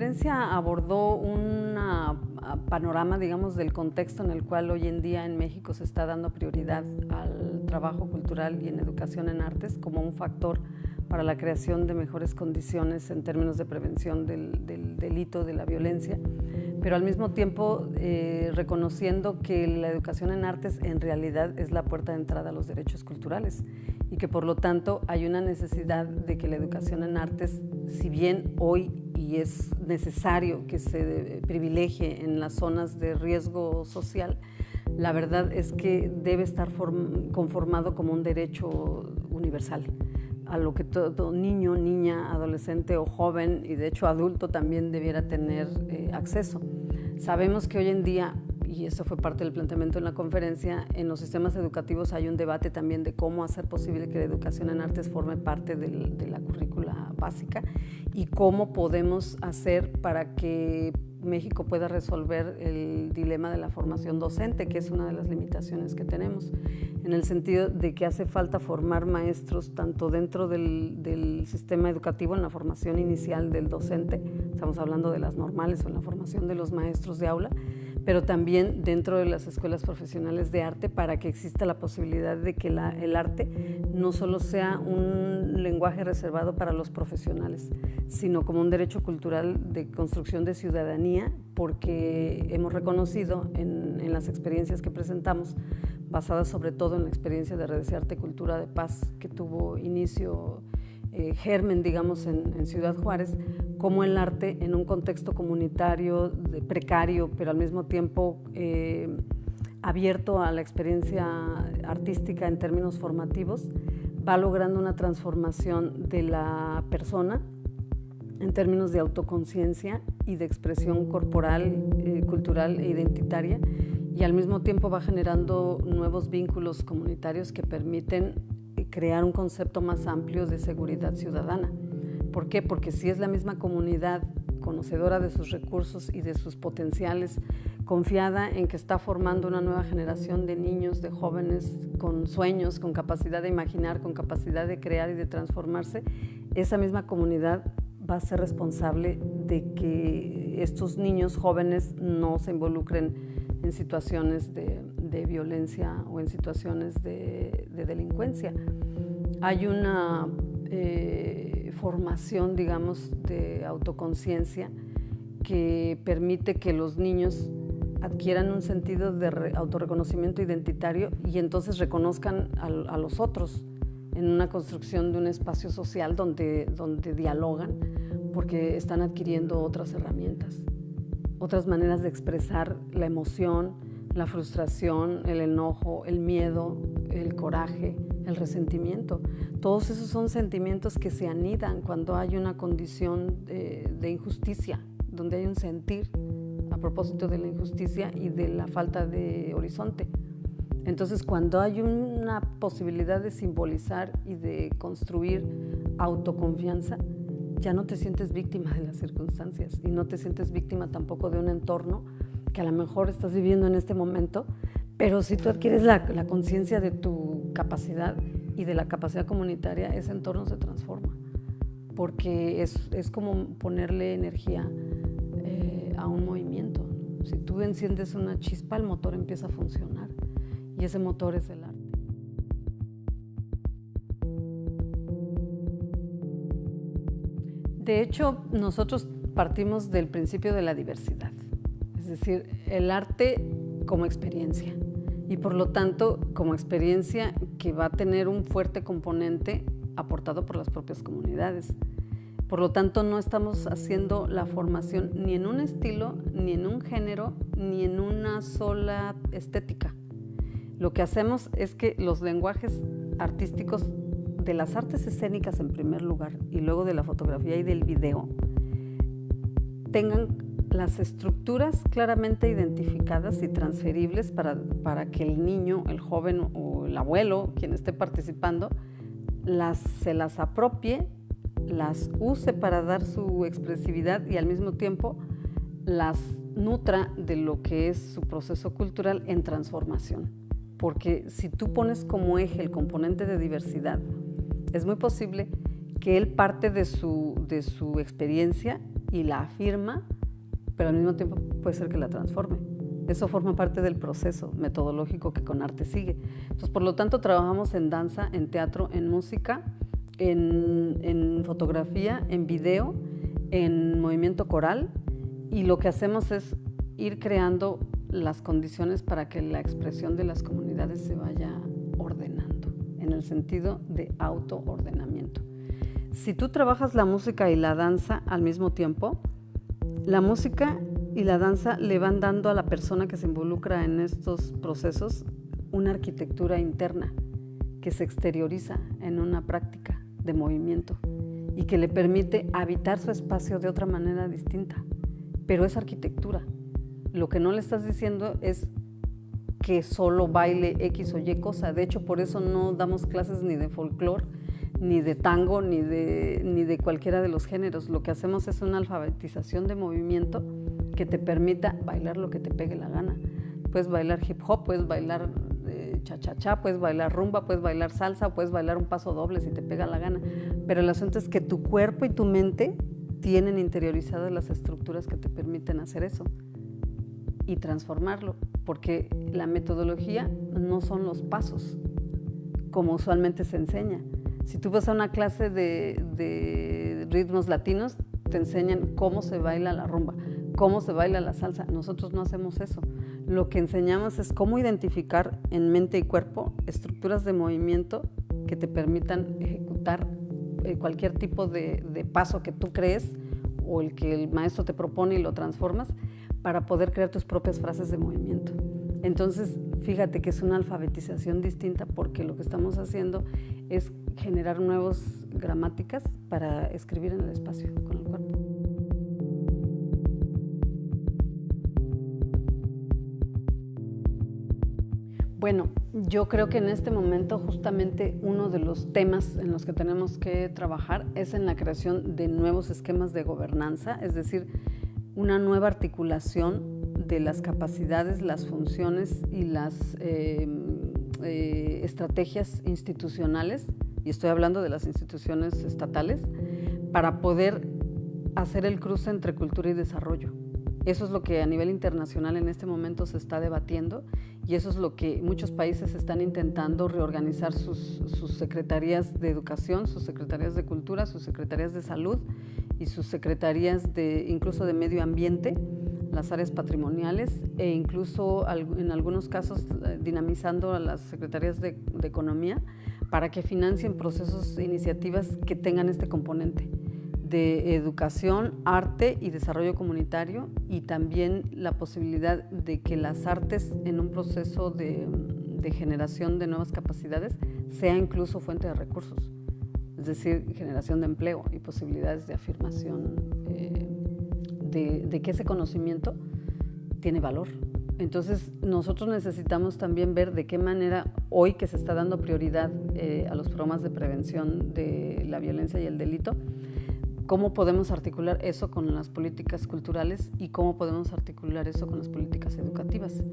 conferencia abordó un panorama, digamos, del contexto en el cual hoy en día en México se está dando prioridad al trabajo cultural y en educación en artes como un factor para la creación de mejores condiciones en términos de prevención del delito, de la violencia, pero al mismo tiempo reconociendo que la educación en artes en realidad es la puerta de entrada a los derechos culturales y que por lo tanto hay una necesidad de que la educación en artes, si bien hoy y es necesario que se privilegie en las zonas de riesgo social, la verdad es que debe estar conformado como un derecho universal, a lo que todo niño, niña, adolescente o joven, y de hecho adulto también debiera tener acceso. Sabemos que hoy en día, y eso fue parte del planteamiento en la conferencia, en los sistemas educativos hay un debate también de cómo hacer posible que la educación en artes forme parte de la currícula básica y cómo podemos hacer para que México pueda resolver el dilema de la formación docente, que es una de las limitaciones que tenemos, en el sentido de que hace falta formar maestros tanto dentro del sistema educativo, en la formación inicial del docente, estamos hablando de las normales o en la formación de los maestros de aula, pero también dentro de las escuelas profesionales de arte para que exista la posibilidad de que el arte no solo sea un lenguaje reservado para los profesionales, sino como un derecho cultural de construcción de ciudadanía, porque hemos reconocido en las experiencias que presentamos, basadas sobre todo en la experiencia de Redes de Arte y Cultura de Paz, que tuvo inicio, germen, digamos, en Ciudad Juárez, como el arte en un contexto comunitario precario, pero al mismo tiempo abierto a la experiencia artística en términos formativos, va logrando una transformación de la persona en términos de autoconciencia y de expresión corporal, cultural e identitaria, y al mismo tiempo va generando nuevos vínculos comunitarios que permiten crear un concepto más amplio de seguridad ciudadana. ¿Por qué? Porque si es la misma comunidad conocedora de sus recursos y de sus potenciales, confiada en que está formando una nueva generación de niños, de jóvenes con sueños, con capacidad de imaginar, con capacidad de crear y de transformarse, esa misma comunidad va a ser responsable de que estos niños jóvenes no se involucren en situaciones de violencia o en situaciones de delincuencia. Hay una formación, digamos, de autoconciencia que permite que los niños adquieran un sentido de autorreconocimiento identitario y entonces reconozcan a los otros en una construcción de un espacio social donde dialogan, porque están adquiriendo otras herramientas, otras maneras de expresar la emoción, la frustración, el enojo, el miedo, el coraje, el resentimiento. Todos esos son sentimientos que se anidan cuando hay una condición de injusticia, donde hay un sentir a propósito de la injusticia y de la falta de horizonte. Entonces, cuando hay una posibilidad de simbolizar y de construir autoconfianza, ya no te sientes víctima de las circunstancias y no te sientes víctima tampoco de un entorno que a lo mejor estás viviendo en este momento, pero si tú adquieres la conciencia de tu capacidad y de la capacidad comunitaria, ese entorno se transforma, porque es como ponerle energía a un movimiento. Si tú enciendes una chispa, el motor empieza a funcionar y ese motor es el arte. De hecho, nosotros partimos del principio de la diversidad, es decir, el arte como experiencia y por lo tanto como experiencia que va a tener un fuerte componente aportado por las propias comunidades. Por lo tanto, no estamos haciendo la formación ni en un estilo, ni en un género, ni en una sola estética. Lo que hacemos es que los lenguajes artísticos de las artes escénicas en primer lugar y luego de la fotografía y del video tengan las estructuras claramente identificadas y transferibles para que el niño, el joven o el abuelo, quien esté participando, se las apropie, las use para dar su expresividad y al mismo tiempo las nutra de lo que es su proceso cultural en transformación. Porque si tú pones como eje el componente de diversidad, es muy posible que él parte de su experiencia y la afirma, pero al mismo tiempo puede ser que la transforme. Eso forma parte del proceso metodológico que Conarte sigue. Entonces, por lo tanto, trabajamos en danza, en teatro, en música, en fotografía, en video, en movimiento coral, y lo que hacemos es ir creando las condiciones para que la expresión de las comunidades se vaya ordenando, en el sentido de autoordenamiento. Si tú trabajas la música y la danza al mismo tiempo, la música y la danza le van dando a la persona que se involucra en estos procesos una arquitectura interna que se exterioriza en una práctica de movimiento y que le permite habitar su espacio de otra manera distinta. Pero es arquitectura. Lo que no le estás diciendo es que solo baile X o Y cosa. De hecho, por eso no damos clases ni de folclore, ni de tango, ni de cualquiera de los géneros. Lo que hacemos es una alfabetización de movimiento que te permita bailar lo que te pegue la gana. Puedes bailar hip hop, puedes bailar cha-cha-cha, puedes bailar rumba, puedes bailar salsa, puedes bailar un paso doble si te pega la gana. Pero el asunto es que tu cuerpo y tu mente tienen interiorizadas las estructuras que te permiten hacer eso y transformarlo, porque la metodología no son los pasos, como usualmente se enseña. Si tú vas a una clase de ritmos latinos, te enseñan cómo se baila la rumba, cómo se baila la salsa. Nosotros no hacemos eso. Lo que enseñamos es cómo identificar en mente y cuerpo estructuras de movimiento que te permitan ejecutar cualquier tipo de paso que tú crees o el que el maestro te propone y lo transformas para poder crear tus propias frases de movimiento. Entonces, fíjate que es una alfabetización distinta porque lo que estamos haciendo es generar nuevas gramáticas para escribir en el espacio con el cuerpo. Bueno, yo creo que en este momento justamente uno de los temas en los que tenemos que trabajar es en la creación de nuevos esquemas de gobernanza, es decir, una nueva articulación de las capacidades, las funciones y las estrategias institucionales, y estoy hablando de las instituciones estatales, para poder hacer el cruce entre cultura y desarrollo. Eso es lo que a nivel internacional en este momento se está debatiendo y eso es lo que muchos países están intentando reorganizar sus secretarías de educación, sus secretarías de cultura, sus secretarías de salud y sus secretarías incluso de medio ambiente, las áreas patrimoniales e incluso en algunos casos dinamizando a las secretarías de economía para que financien procesos e iniciativas que tengan este componente de educación, arte y desarrollo comunitario y también la posibilidad de que las artes en un proceso de generación de nuevas capacidades sea incluso fuente de recursos, es decir, generación de empleo y posibilidades de afirmación de que ese conocimiento tiene valor. Entonces, nosotros necesitamos también ver de qué manera hoy que se está dando prioridad a los programas de prevención de la violencia y el delito, cómo podemos articular eso con las políticas culturales y cómo podemos articular eso con las políticas educativas.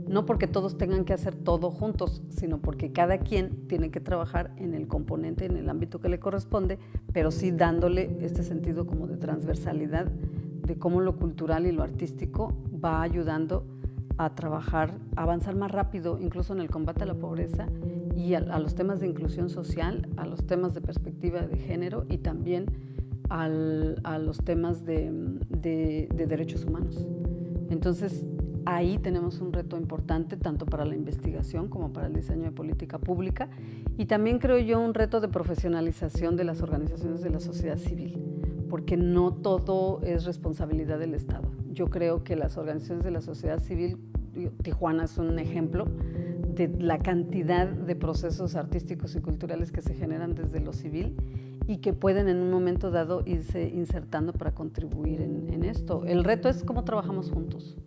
No porque todos tengan que hacer todo juntos, sino porque cada quien tiene que trabajar en el componente, en el ámbito que le corresponde, pero sí dándole este sentido como de transversalidad de cómo lo cultural y lo artístico va ayudando a trabajar, a avanzar más rápido, incluso en el combate a la pobreza y a los temas de inclusión social, a los temas de perspectiva de género y también a los temas de derechos humanos. Entonces, ahí tenemos un reto importante tanto para la investigación como para el diseño de política pública y también creo yo un reto de profesionalización de las organizaciones de la sociedad civil, porque no todo es responsabilidad del Estado. Yo creo que las organizaciones de la sociedad civil, Tijuana es un ejemplo de la cantidad de procesos artísticos y culturales que se generan desde lo civil y que pueden en un momento dado irse insertando para contribuir en esto. El reto es cómo trabajamos juntos.